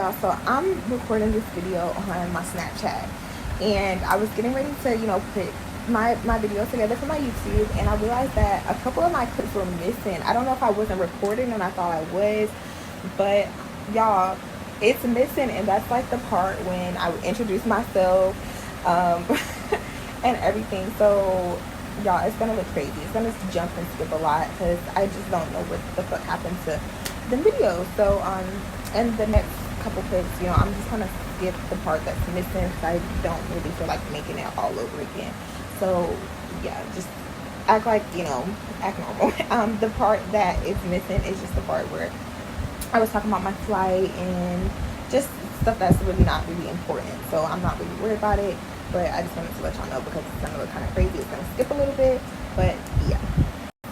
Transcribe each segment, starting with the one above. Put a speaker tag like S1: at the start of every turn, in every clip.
S1: y'all, so I'm recording this video on my Snapchat, and I was getting ready to, put my video together for my YouTube, and I realized that a couple of my clips were missing. I don't know if I wasn't recording and I thought I was, but y'all, it's missing, and that's like the part when I would introduce myself, and everything. So y'all, it's gonna look crazy. It's gonna jump and skip a lot because I just don't know what the fuck happened to the video. So and the next couple clips, I'm just gonna skip the part that's missing because I don't really feel like making it all over again. So yeah, just act like, act normal. The part that is missing is just the part where I was talking about my flight and just stuff that's really not really important. So I'm not really worried about it, but I just wanted to let y'all know because it's gonna look kind of crazy. It's gonna skip a little bit, but yeah.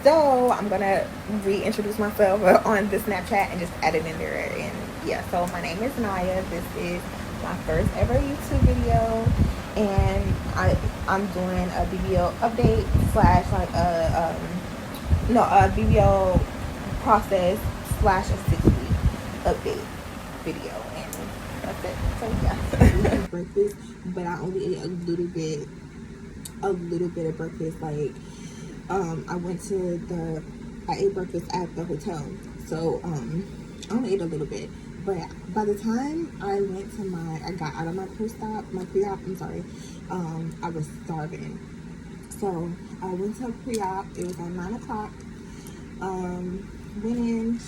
S1: So I'm gonna reintroduce myself on the Snapchat and just add it in there. And yeah, so my name is Naya. This is my first ever YouTube video, and I'm doing a BBL update slash like a BBL process slash a 6-week update video, and that's it. So yeah. We had breakfast, but I only ate a little bit of breakfast. Like I ate breakfast at the hotel, so I only ate a little bit. But by the time I got out of my pre-op, I was starving. So I went to pre-op. It was at 9 o'clock. Went in.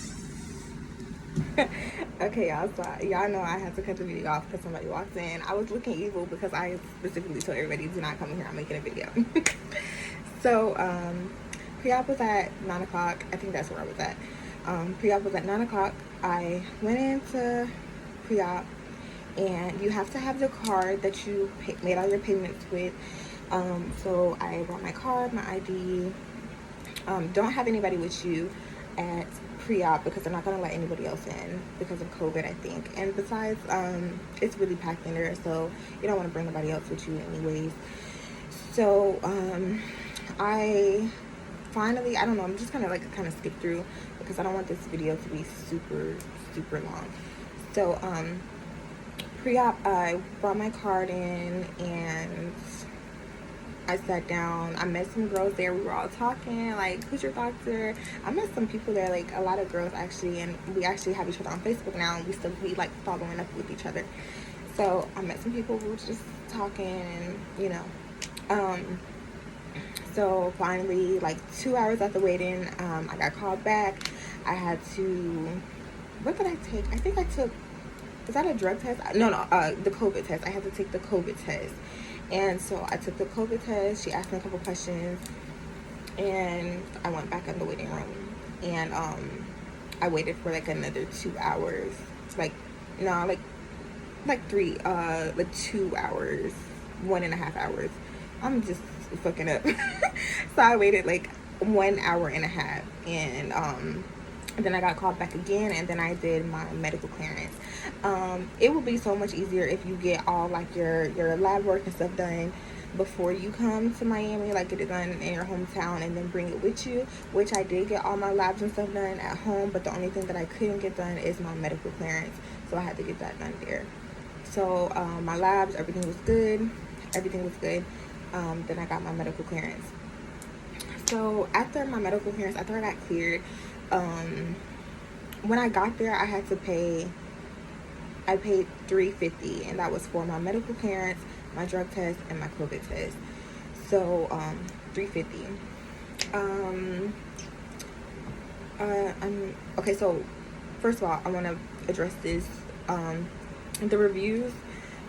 S1: Okay, y'all, so y'all know I had to cut the video off because somebody walked in. I was looking evil because I specifically told everybody, do not come in here, I'm making a video. So pre-op was at 9 o'clock. I think that's where I was at. Pre-op was at 9 o'clock. I went into pre-op, and you have to have the card that you made all your payments with. So I brought my card, my ID. Don't have anybody with you at pre-op because they're not going to let anybody else in because of COVID, I think. And besides, it's really packed in there, so you don't want to bring nobody else with you anyways. So I finally, I don't know, I'm just gonna kind of skip through because I don't want this video to be super long. So pre-op, I brought my card in and I sat down. I met some girls there. We were all talking, like, who's your doctor? I met some people there, like a lot of girls actually, and we actually have each other on Facebook now, and we like following up with each other. So I met some people who were just talking, and so finally, like 2 hours after waiting, I got called back. I had to, what did I take? I think I took, is that a drug test? No, the COVID test. I had to take the COVID test. And so I took the COVID test. She asked me a couple questions, and I went back in the waiting room. And I waited for like another 2 hours. Like 2 hours, 1.5 hours. I'm just fucking up. So I waited like 1 hour and a half, and then I got called back again, and then I did my medical clearance. It would be so much easier if you get all like your lab work and stuff done before you come to Miami, like get it done in your hometown and then bring it with you, which I did get all my labs and stuff done at home, but the only thing that I couldn't get done is my medical clearance, so I had to get that done there. So my labs, everything was good. Then I got my medical clearance. So after my medical clearance, after I got cleared, when I got there, I had to pay. I paid $350, and that was for my medical clearance, my drug test, and my COVID test. So $350. Okay. So first of all, I want to address this. The reviews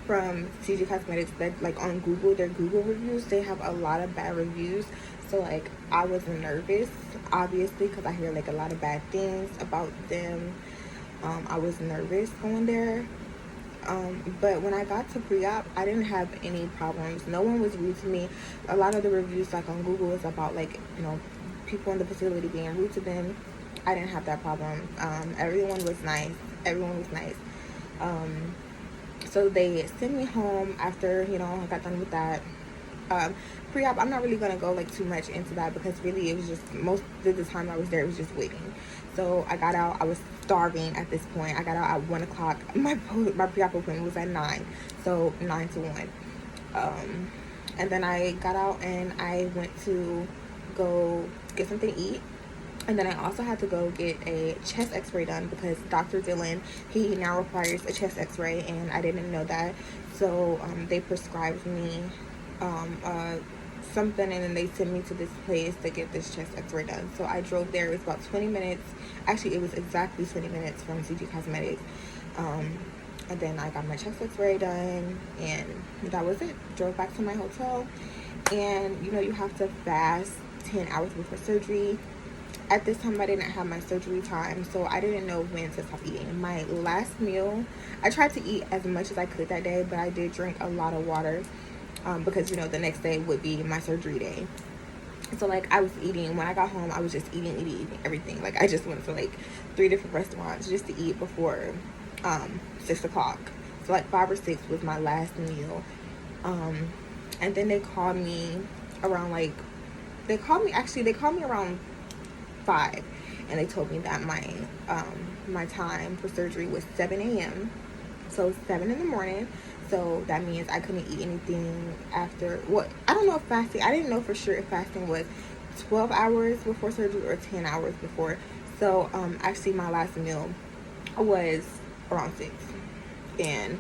S1: from CG Cosmetics, that like on Google, their Google reviews, they have a lot of bad reviews. So like I was nervous, obviously, because I hear like a lot of bad things about them. I was nervous going there, but when I got to pre-op, I didn't have any problems. No one was rude to me. A lot of the reviews like on Google is about like people in the facility being rude to them. I didn't have that problem. Everyone was nice. So they sent me home after I got done with that. Pre-op, I'm not really gonna go like too much into that because really it was just most of the time I was there, it was just waiting. So I got out, I was starving at this point. I got out at 1 o'clock. My pre-op appointment was at 9, so 9 to 1. And then I got out and I went to go get something to eat. And then I also had to go get a chest x-ray done because Dr. Dillon, he now requires a chest x-ray, and I didn't know that. So they prescribed me something, and then they sent me to this place to get this chest x-ray done. So I drove there. It was about 20 minutes. Actually, it was exactly 20 minutes from CG Cosmetics. And then I got my chest x-ray done, and that was it. Drove back to my hotel. And you know, you have to fast 10 hours before surgery. At this time, I didn't have my surgery time, so I didn't know when to stop eating. My last meal, I tried to eat as much as I could that day, but I did drink a lot of water because, you know, the next day would be my surgery day. So, like, I was eating. When I got home, I was just eating everything. Like, I just went to, like, 3 different restaurants just to eat before 6 o'clock. So, like, 5 or 6 was my last meal. And then they called me around, like, they called me around 5, and they told me that my time for surgery was 7 a.m. so 7 in the morning. So that means I couldn't eat anything after, what, I don't know if fasting, I didn't know for sure if fasting was 12 hours before surgery or 10 hours before. So actually my last meal was around 6, and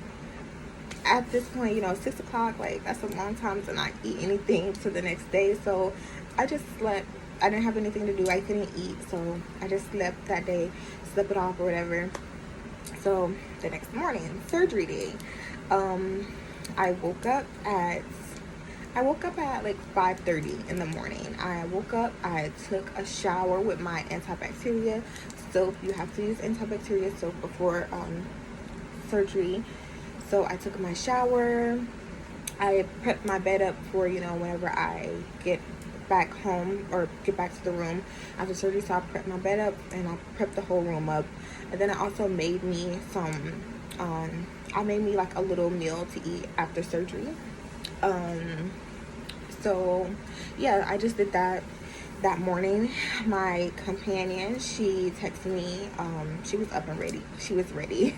S1: at this point, you know, 6 o'clock, like, that's a long time to not eat anything to the next day. So I just slept. I didn't have anything to do. I couldn't eat, so I just slept that day, slept it off or whatever. So the next morning, surgery day, I woke up at like 5:30 in the morning. I woke up, I took a shower with my antibacterial soap. You have to use antibacterial soap before surgery. So I took my shower. I prepped my bed up for, you know, whenever I get back home or get back to the room after surgery. So I prepped my bed up and I prepped the whole room up. And then I also made me some I made me like a little meal to eat after surgery. So yeah, I just did that morning. My companion, she texted me, she was up and ready, she was ready.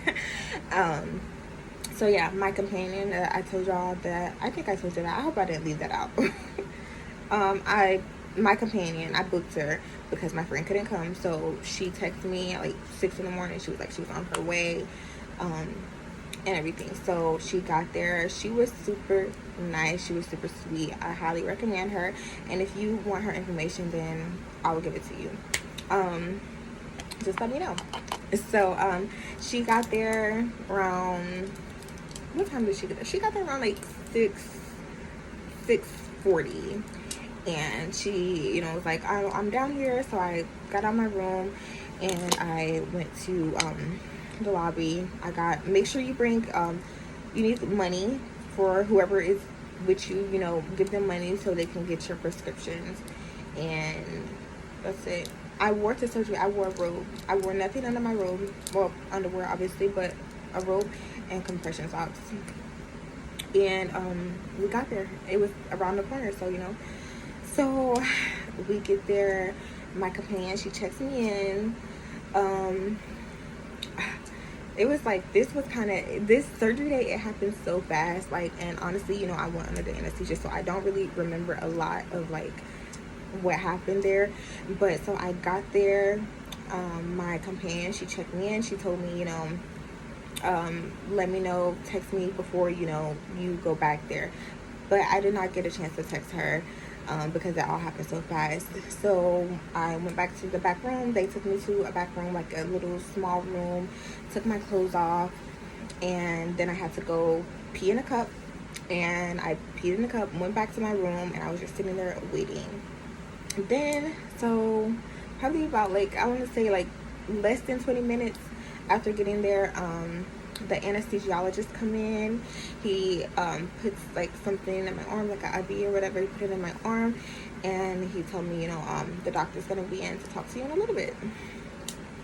S1: So yeah, my companion, I told y'all that, I think I told you that, I hope I didn't leave that out. My companion, I booked her because my friend couldn't come, so she texted me at like 6 in the morning. She was like, she was on her way, and everything. So she got there. She was super nice. She was super sweet. I highly recommend her. And if you want her information, then I will give it to you. Just let me know. So she got there around, what time did she get there? She got there around like 6:40. And she, you know, was like, I'm down here. So I got out of my room and I went to the lobby. Make sure you bring, you need money for whoever is with you, you know, give them money so they can get your prescriptions. And that's it. I wore to surgery, I wore a robe. I wore nothing under my robe. Well, underwear, obviously, but a robe and compression socks. And we got there. It was around the corner, so, you know. So we get there. My companion, she checks me in. It was like, this surgery day, it happened so fast. Like, and honestly, you know, I went under the anesthesia, so I don't really remember a lot of like what happened there. But so I got there. My companion, she checked me in. She told me, you know, let me know, text me before, you know, you go back there. But I did not get a chance to text her because that all happened so fast. So I went back to the back room. They took me to a back room, like a little small room, took my clothes off, and then I had to go pee in a cup. And I peed in the cup, went back to my room, and I was just sitting there waiting. Then, so probably about like, I want to say like less than 20 minutes after getting there, the anesthesiologist come in. He puts like something in my arm, like an IV or whatever. He put it in my arm, and he told me, you know, the doctor's gonna be in to talk to you in a little bit.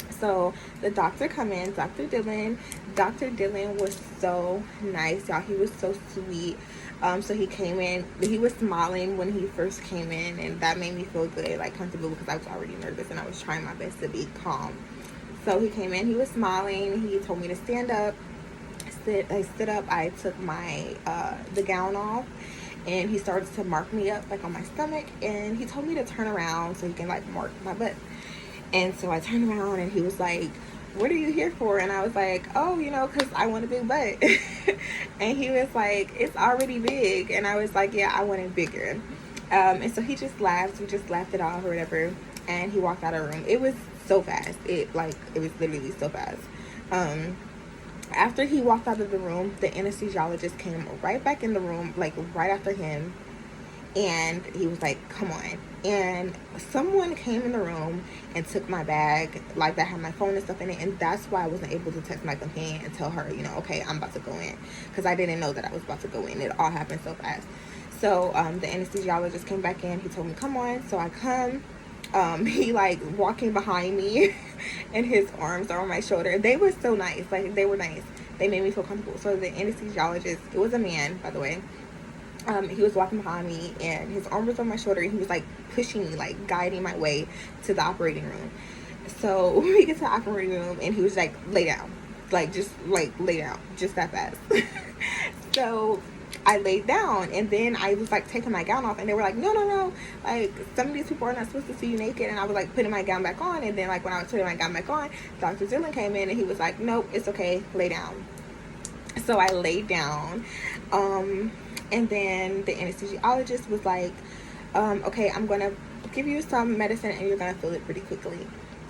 S1: So the doctor come in, Dr. Dillon. Dr. Dillon was so nice, y'all. He was so sweet. So he came in, he was smiling when he first came in, and that made me feel good, like comfortable, because I was already nervous and I was trying my best to be calm. So he came in, he was smiling, he told me to stand up. I stood up, I took my the gown off, and he started to mark me up like on my stomach, and he told me to turn around so he can like mark my butt. And so I turned around and he was like, what are you here for? And I was like, oh, you know, because I want a big butt. And he was like, it's already big. And I was like, yeah, I want it bigger. And so he just laughed. We just laughed it off or whatever. And he walked out of the room. It was so fast. It was literally so fast. After he walked out of the room, the anesthesiologist came right back in the room, like right after him. And he was like, come on. And someone came in the room and took my bag, like that had my phone and stuff in it. And that's why I wasn't able to text my companion and tell her, you know, okay, I'm about to go in, because I didn't know that I was about to go in. It all happened so fast. So the anesthesiologist came back in. He told me, come on. So I come. He like walking behind me and his arms are on my shoulder. They were so nice. Like, they were nice. They made me feel comfortable. So the anesthesiologist, it was a man, by the way. He was walking behind me and his arm was on my shoulder, and he was like pushing me, like guiding my way to the operating room. So we get to the operating room and he was like, lay down, like just like lay down, just that fast. So I laid down, and then I was like taking my gown off, and they were like, no, like some of these people are not supposed to see you naked. And I was like putting my gown back on, and then like when I was putting my gown back on, Dr. Dillon came in and he was like, nope, it's okay, lay down. So I laid down. And then the anesthesiologist was like, okay, I'm going to give you some medicine and you're going to feel it pretty quickly.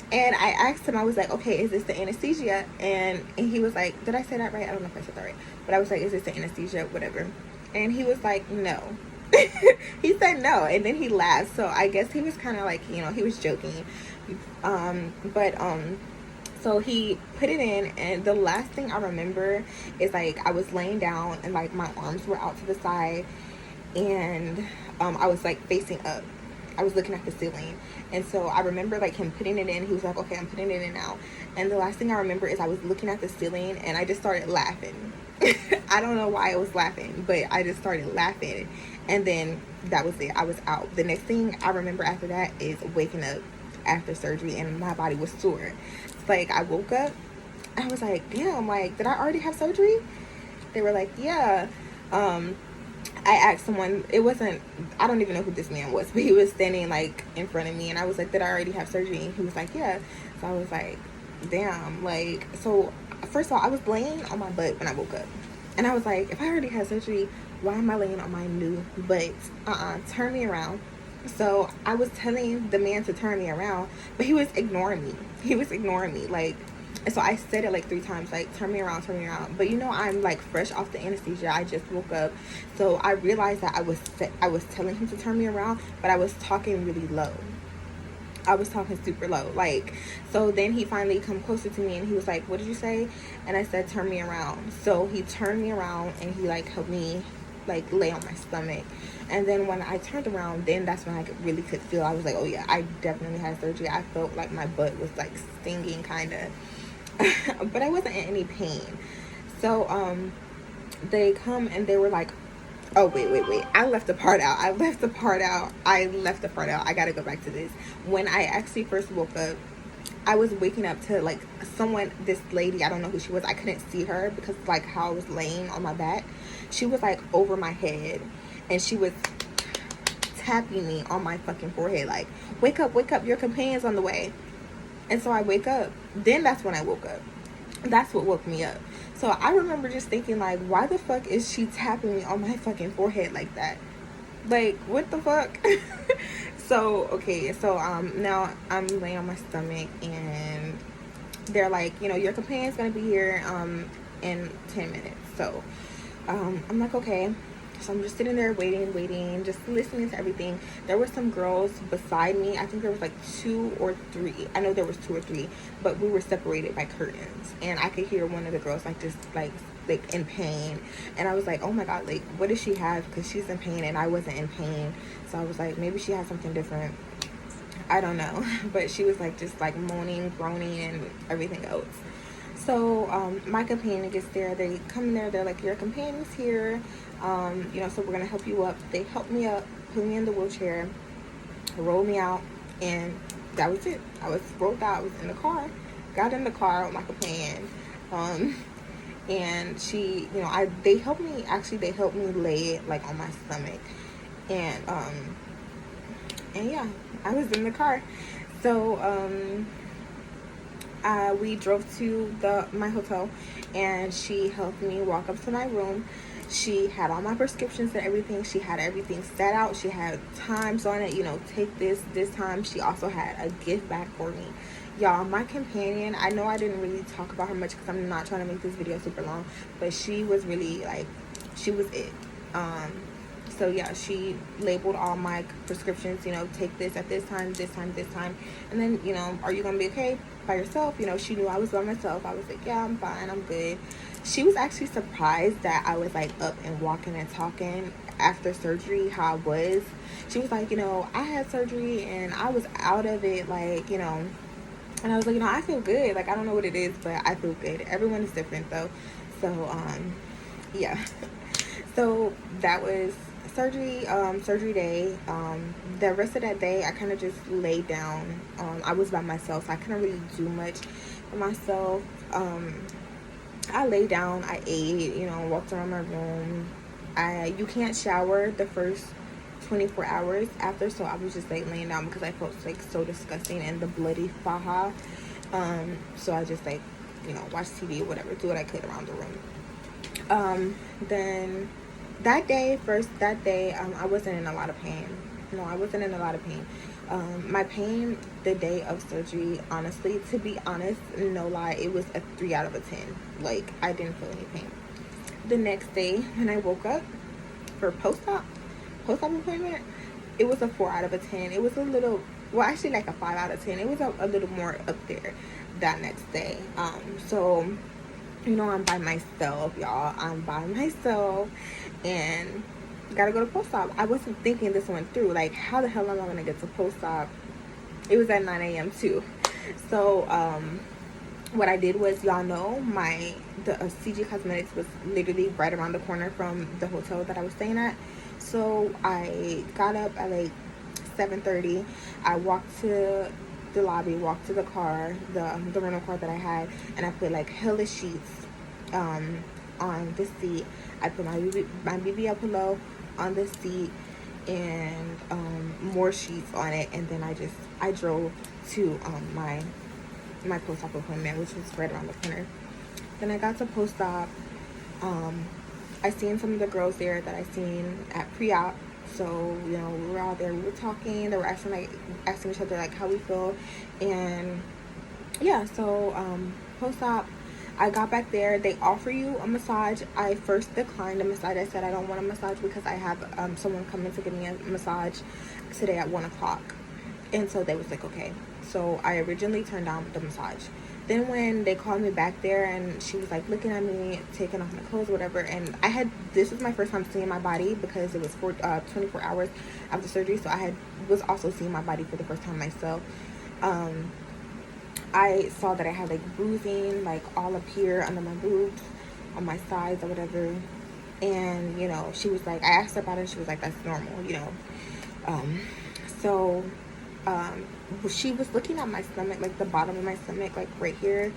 S1: And I asked him, I was like, okay, is this the anesthesia? And he was like, did I say that right? I don't know if I said that right. But I was like, is this the anesthesia? Whatever. And he was like, no. He said no. And then he laughed. So I guess he was kind of like, you know, he was joking. So he put it in, and the last thing I remember is like I was laying down and like my arms were out to the side, and I was like facing up. I was looking at the ceiling. And so I remember like him putting it in. He was like, okay, I'm putting it in now. And the last thing I remember is I was looking at the ceiling and I just started laughing. I don't know why I was laughing, but I just started laughing. And then that was it. I was out. The next thing I remember after that is waking up after surgery and my body was sore. It's like I woke up. I was like, damn, like, did I already have surgery? They were like, yeah. I asked someone, it wasn't, I don't even know who this man was, but he was standing like in front of me, and I was like, did I already have surgery? And he was like, yeah. So I was like, damn, like, so first of all, I was laying on my butt when I woke up, and I was like, if I already had surgery, why am I laying on my new butt? Turn me around. So I was telling the man to turn me around, but he was ignoring me, like. And so I said it like 3 times, like, turn me around. But you know, I'm like fresh off the anesthesia. I just woke up. So I realized that I was telling him to turn me around, but I was talking really low. I was talking super low. Like, so then he finally come closer to me and he was like, what did you say? And I said, turn me around. So he turned me around and he like helped me like lay on my stomach. And then when I turned around, then that's when I really could feel. I was like, oh yeah, I definitely had surgery. I felt like my butt was like stinging kind of. But I wasn't in any pain. So they come and they were like, oh wait, I left the part out. I gotta go back to this. When I actually first woke up, I was waking up to like this lady, I don't know who she was, I couldn't see her because like how I was laying on my back. She was like over my head and she was tapping me on my fucking forehead like, wake up, your companion's on the way. And so I wake up. Then that's when I woke up. That's what woke me up. So I remember just thinking, like, why the fuck is she tapping me on my fucking forehead like that? Like, what the fuck? So, okay. So, now I'm laying on my stomach and they're like, you know, your companion's going to be here, in 10 minutes. So, I'm like, okay. So I'm just sitting there waiting, just listening to everything. There were some girls beside me. I think there was like 2 or 3. I know there was 2 or 3, but we were separated by curtains. And I could hear one of the girls like just like in pain. And I was like, oh my God, like, what does she have? Because she's in pain and I wasn't in pain. So I was like, maybe she has something different. I don't know. But she was like just like moaning, groaning, and everything else. So my companion gets there. They come in there. They're like, your companion's here. You know, so we're gonna help you up. They helped me up, put me in the wheelchair, rolled me out, and that was it. I was rolled out. I was in the car, got in the car with my companion, and she, you know, they helped me, actually they helped me lay it like on my stomach, and yeah, I was in the car. So we drove to my hotel, and she helped me walk up to my room. She had all my prescriptions and everything. She had everything set out. She had times on it, you know, take this time. She also had a gift bag for me. Y'all, my companion, I know I didn't really talk about her much because I'm not trying to make this video super long, but she was really, like, she was it. So yeah, she labeled all my prescriptions, you know, take this at this time, this time, this time. And then, you know, are you going to be okay by yourself? You know, she knew I was by myself. I was like, yeah, I'm fine, I'm good. She was actually surprised that I was like up and walking and talking after surgery, how I was. She was like, you know, I had surgery and I was out of it, like, you know. And I was like, you know, I feel good. Like, I don't know what it is, but I feel good. Everyone is different though. So yeah. So that was surgery day. The rest of that day I kind of just laid down. I was by myself, so I couldn't really do much for myself. I laid down, I ate, you know, walked around my room. You can't shower the first 24 hours after, so I was just like laying down because I felt like so disgusting and the bloody faja. So I just like, you know, watch TV or whatever, do what I could around the room. Then that day, I wasn't in a lot of pain. No, I wasn't in a lot of pain. My pain the day of surgery, honestly, to be honest, no lie, it was a 3 out of a 10. Like, I didn't feel any pain. The next day, when I woke up for post-op appointment, it was a 4 out of a 10. It was a little, well, actually like a 5 out of 10. It was a little more up there that next day. So, you know, I'm by myself, y'all. I'm by myself, and gotta go to post-op. I wasn't thinking this went through. Like, how the hell am I gonna get to post-op? It was at 9 a.m. too. So, what I did was, y'all know, the CG Cosmetics was literally right around the corner from the hotel that I was staying at. So I got up at like 7:30. I walked to the lobby, walked to the car, the rental car that I had, and I put like hella sheets on the seat. I put my BBL pillow on the seat, and more sheets on it, and then I drove to my post-op appointment, which was right around the corner. Then I got to post-op. I seen some of the girls there that I seen at pre-op. So, you know, we were out there, we were talking, they were asking each other like how we feel. And yeah, so post-op, I got back there. They offer you a massage. I first declined a massage. I said I don't want a massage because I have someone coming to give me a massage today at 1 o'clock. And so they was like, okay. So I originally turned down the massage. Then when they called me back there, and she was like looking at me, taking off my clothes, whatever, and this was my first time seeing my body because it was 24 hours after surgery, so I was also seeing my body for the first time myself. I saw that I had like bruising, like all up here under my boobs, on my sides or whatever. And, you know, she was like, I asked her about it, and she was like, that's normal, you know. So she was looking at my stomach, like the bottom of my stomach, like right here,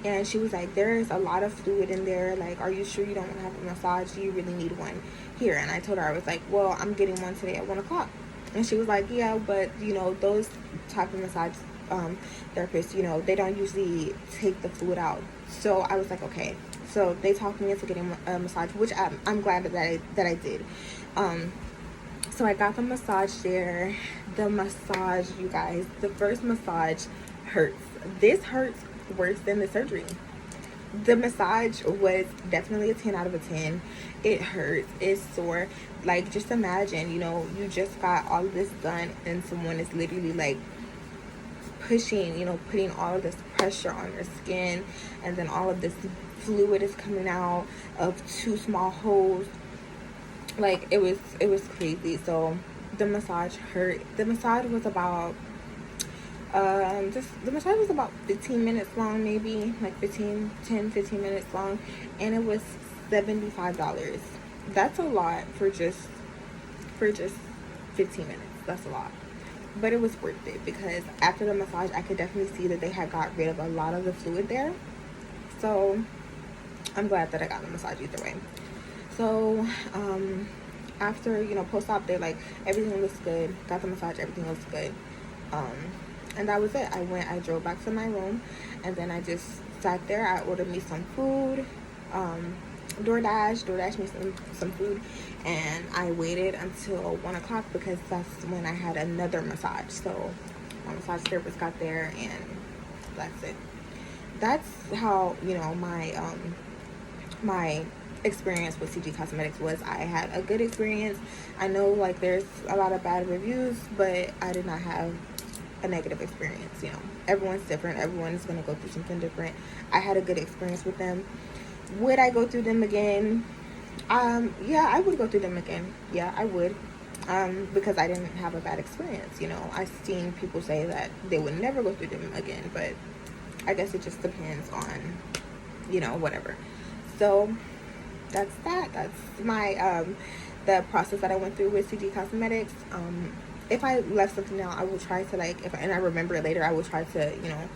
S1: and she was like, there is a lot of fluid in there, like, are you sure you don't want to have a massage? Do you really need one here? And I told her, I was like, well, I'm getting one today at 1 o'clock. And she was like, yeah, but you know, those type of massage therapists, you know, they don't usually take the fluid out. So I was like, okay. So they talked me into getting a massage, which I'm glad that I did. So I got the massage there. The massage, you guys, the first massage hurts. This hurts worse than the surgery. The massage was definitely a 10 out of a 10. It hurts. It's sore. Like, just imagine, you know, you just got all of this done and someone is literally like pushing, you know, putting all of this pressure on your skin, and then all of this fluid is coming out of 2 small holes. Like, it was crazy. So the massage hurt. The massage was about the massage was about 15 minutes long, maybe like 15 minutes long, and it was $75. That's a lot for just 15 minutes. That's a lot. but it was worth it because after the massage I could definitely see that they had got rid of a lot of the fluid there. So I'm glad that I got the massage either way. So after, you know, post-op, they like everything looks good, got the massage, everything looks good, and that was it. I drove back to my room, and then I just sat there. I ordered me some food, DoorDash me some food, and I waited until 1 o'clock because that's when I had another massage. So my massage therapist got there, and that's it. That's how, you know, my experience with CG Cosmetics was. I had a good experience. I know like there's a lot of bad reviews, but I did not have a negative experience. You know, everyone's different. Everyone's gonna go through something different. I had a good experience with them. Would I go through them again? Yeah, I would go through them again. Yeah, I would. Because I didn't have a bad experience. You know, I've seen people say that they would never go through them again, but I guess it just depends on, you know, whatever. So that's that. That's my the process that I went through with CG Cosmetics. If I left something out, I will try to like, and I remember it later, I will try to, you know,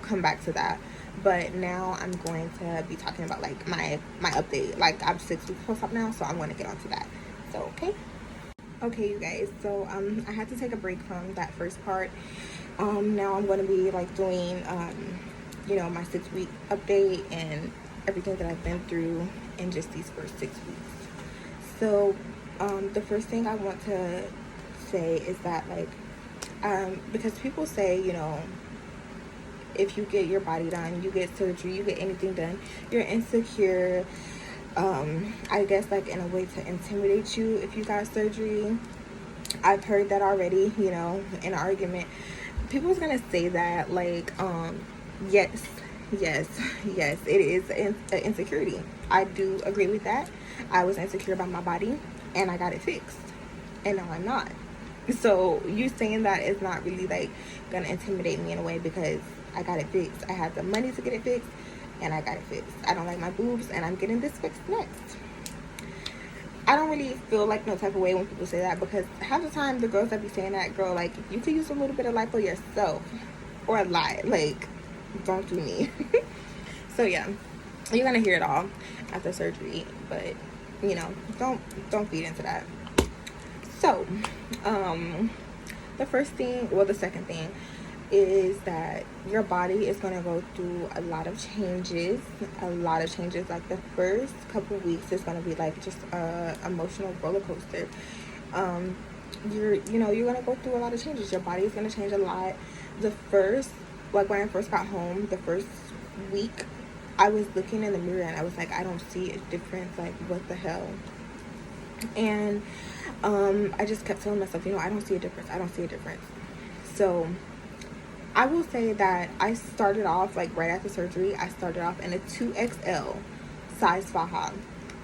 S1: come back to that. But now I'm going to be talking about like my update. Like I'm 6 weeks post-op now, so I'm going to get onto that. So okay you guys, so I had to take a break from that first part. Now I'm going to be like doing you know, my 6 week update and everything that I've been through in just these first 6 weeks. So the first thing I want to say is that like because people say, you know, if you get your body done, you get surgery, you get anything done, you're insecure. I guess like in a way to intimidate you if you got surgery. I've heard that already, you know, in an argument. People's gonna say that like yes, it is an insecurity. I do agree with that. I was insecure about my body and I got it fixed, and now I'm not. So you saying that is not really like gonna intimidate me in a way because I got it fixed. I had the money to get it fixed and I got it fixed. I don't like my boobs and I'm getting this fixed next. I don't really feel like no type of way when people say that, because half the time the girls that be saying that, girl, like you could use a little bit of lipo yourself or a lot. Like, don't do me. So yeah, you're gonna hear it all after surgery, but you know, don't feed into that. So the second thing is that your body is going to go through a lot of changes. Like the first couple weeks is going to be like just a emotional roller coaster. You're going to go through a lot of changes. Your body is going to change a lot. When I first got home, the first week, I was looking in the mirror and I was like, I don't see a difference. Like, what the hell? And I just kept telling myself, you know, I don't see a difference. So I will say that I started off, like right after surgery, I started off in a 2XL size faja.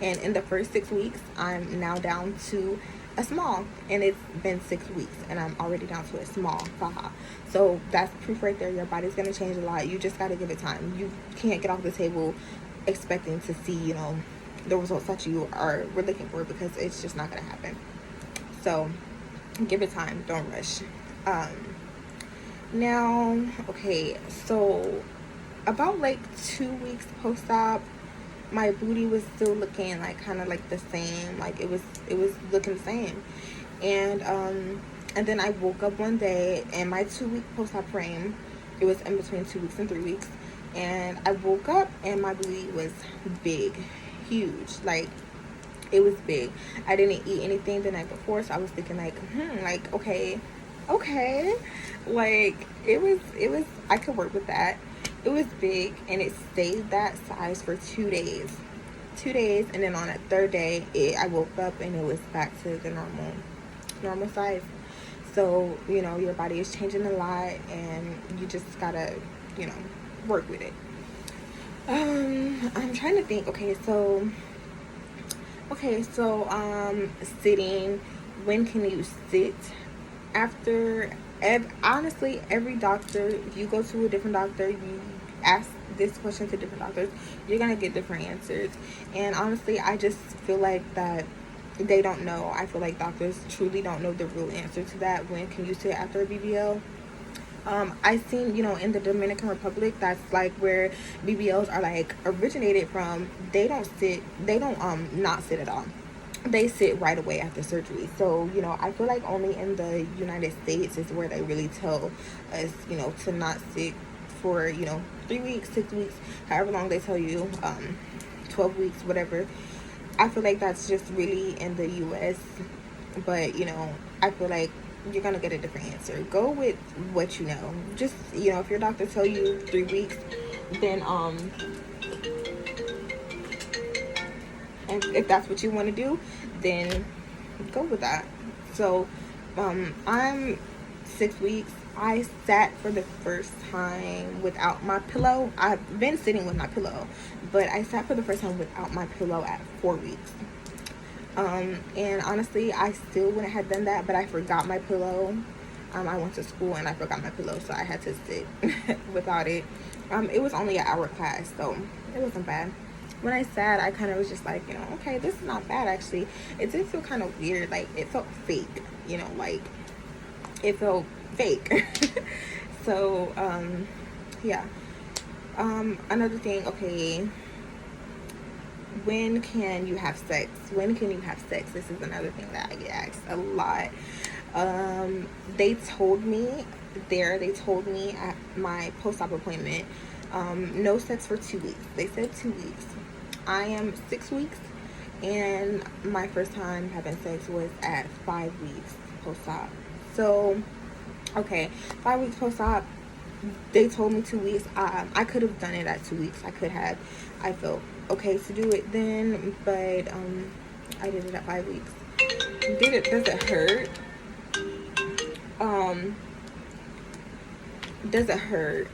S1: And in the first 6 weeks, I'm now down to a small. And it's been 6 weeks and I'm already down to a small faja. So that's proof right there. Your body's going to change a lot. You just got to give it time. You can't get off the table expecting to see, you know, the results that you were looking for, because it's just not going to happen. So give it time. Don't rush. Now, okay, so about like 2 weeks post-op, my booty was still looking like kind of like the same. Like it was looking the same. And then I woke up one day and my 2 week post-op frame, it was in between 2 weeks and 3 weeks, and I woke up and my booty was big, huge. Like it was big. I didn't eat anything the night before, so I was thinking like okay, like it was I could work with that. It was big and it stayed that size for 2 days, and then on that third day I woke up and it was back to the normal size. So, you know, your body is changing a lot and you just gotta, you know, work with it. I'm trying to think. Okay, so sitting, when can you sit? Honestly, every doctor, if you go to a different doctor, you ask this question to different doctors, you're gonna get different answers. And honestly, I just feel like that they don't know. I feel like doctors truly don't know the real answer to that. When can you sit after a BBL? I seen, you know, in the Dominican Republic, that's like where BBLs are like originated from. They don't sit, they don't not sit at all. They sit right away after surgery. So, you know, I feel like only in the United States is where they really tell us, you know, to not sit for, you know, 3 weeks, 6 weeks, however long they tell you, 12 weeks, whatever. I feel like that's just really in the US. But, you know, I feel like you're gonna get a different answer. Go with what you know. Just, you know, if your doctor tell you 3 weeks, then and if that's what you want to do, then go with that. So I'm 6 weeks. I sat for the first time without my pillow. I've been sitting with my pillow, but I sat for the first time without my pillow at 4 weeks. And honestly, I still wouldn't have done that, but I forgot my pillow. I went to school and I forgot my pillow, so I had to sit without it. It was only an hour class, so it wasn't bad. When I sat, I kind of was just like, you know, okay, this is not bad actually. It did feel kind of weird, like it felt fake, you know, like it felt fake. So, yeah. Another thing, okay, when can you have sex? When can you have sex? This is another thing that I get asked a lot. They told me at my post-op appointment, no sex for 2 weeks. They said 2 weeks. I am 6 weeks, and my first time having sex was at 5 weeks post-op. So, okay, 5 weeks post-op. They told me 2 weeks. I could have done it at 2 weeks. I felt okay to do it then, but I did it at 5 weeks. Does it hurt? Does it hurt?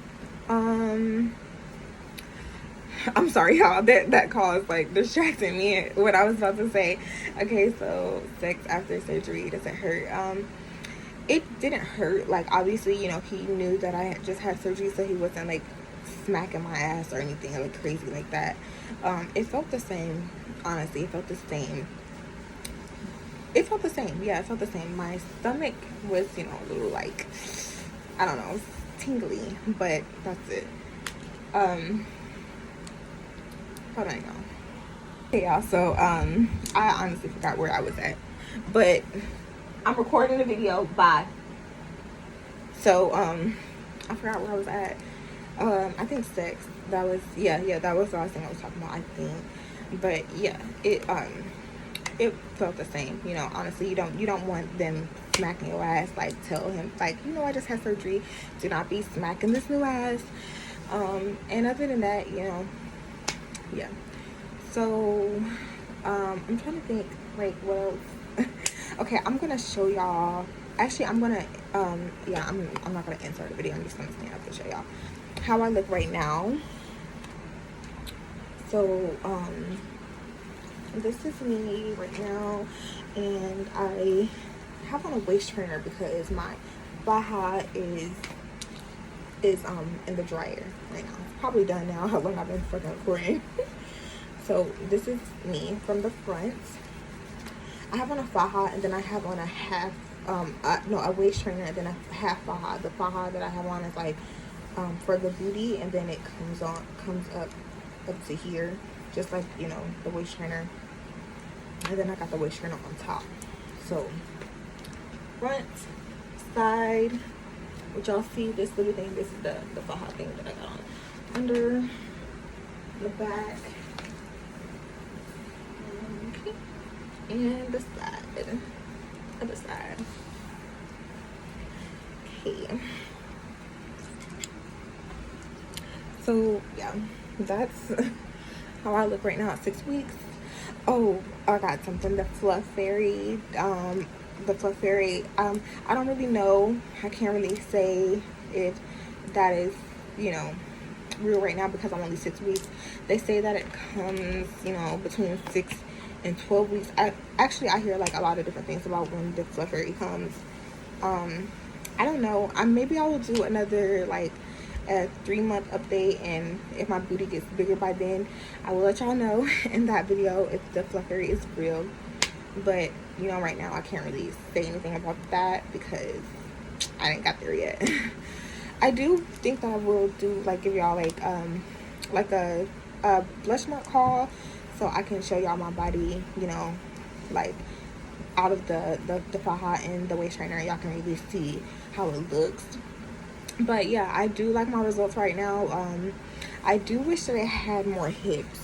S1: I'm sorry, y'all. That call is like distracting me. What I was about to say. Okay, so sex after surgery, does it hurt? It didn't hurt. Like, obviously, you know, he knew that I had just had surgery, so he wasn't like smacking my ass or anything like crazy like that. It felt the same. Honestly, it felt the same. Yeah, it felt the same. My stomach was, you know, a little like, I don't know, tingly, but that's it. Hold on, y'all. Hey, y'all. So, I honestly forgot where I was at, but I'm recording the video. Bye. So, I forgot where I was at. I think sex. That was, yeah, that was the last thing I was talking about, I think. But yeah, it felt the same. You know, honestly, you don't want them smacking your ass. Like, tell him, like, you know, I just had surgery. Do not be smacking this new ass. And other than that, you know, yeah. So, I'm trying to think, like, what else? Okay, I'm gonna show y'all. Actually, I'm gonna, yeah, I'm not gonna insert the video. I'm just gonna stand up and show y'all how I look right now. So, this is me right now, and I have on a waist trainer because my baha is in the dryer right now. It's probably done now. How long I've been fucking recording. So this is me from the front. I have on a faja, and then I have on a half, a waist trainer, and then a half faja. The faja that I have on is like for the booty, and then it comes up to here, just like, you know, the waist trainer. And then I got the waist trainer on top. So front, side, which y'all see this little thing. This is the faja thing that I got on under the back. Okay. And the side, other side. Okay. So yeah, that's how I look right now at 6 weeks. Oh, I got something. The Fluff Fairy. The Fluff Fairy. I don't really know. I can't really say if that is, you know, real right now because I'm only 6 weeks. They say that it comes, you know, between 6 and 12 weeks. I hear like a lot of different things about when the Fluff Fairy comes. I don't know. Maybe I will do another like a 3-month update, and if my booty gets bigger by then, I will let y'all know in that video if the Fluff Fairy is real. but you know, right now I can't really say anything about that because I didn't got there yet. I do think that I will do like give y'all like a blush mark haul, so I can show y'all my body, you know, like out of the faja and the waist trainer. Y'all can really see how it looks. But yeah, I do like my results right now. I do wish that I had more hips.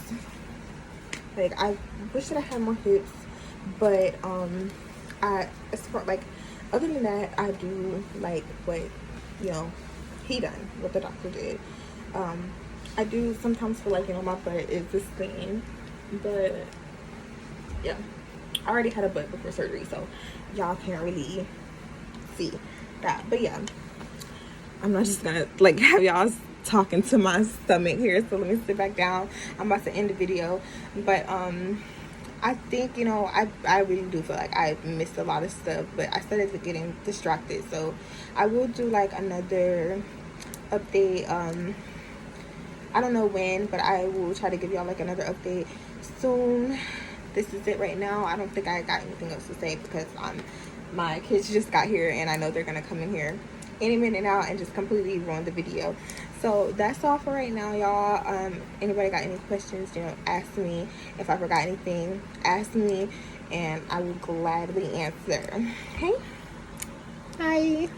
S1: Like, I wish that I had more hips, but as far like, other than that, I do like what, you know, he done, what the doctor did. I do sometimes feel like, you know, my butt is the same, but yeah, I already had a butt before surgery, so y'all can't really see that. But yeah, I'm not just gonna like have y'all talking to my stomach here, so let me sit back down. I'm about to end the video, but I think, you know, I really do feel like I missed a lot of stuff, but I started getting distracted, so I will do like another update. I don't know when, but I will try to give y'all like another update soon. This is it right now. I don't think I got anything else to say because my kids just got here and I know they're gonna come in here any minute now and just completely ruin the video. So that's all for right now, y'all. Anybody got any questions, you know, ask me. If I forgot anything, ask me and I will gladly answer. Okay, bye.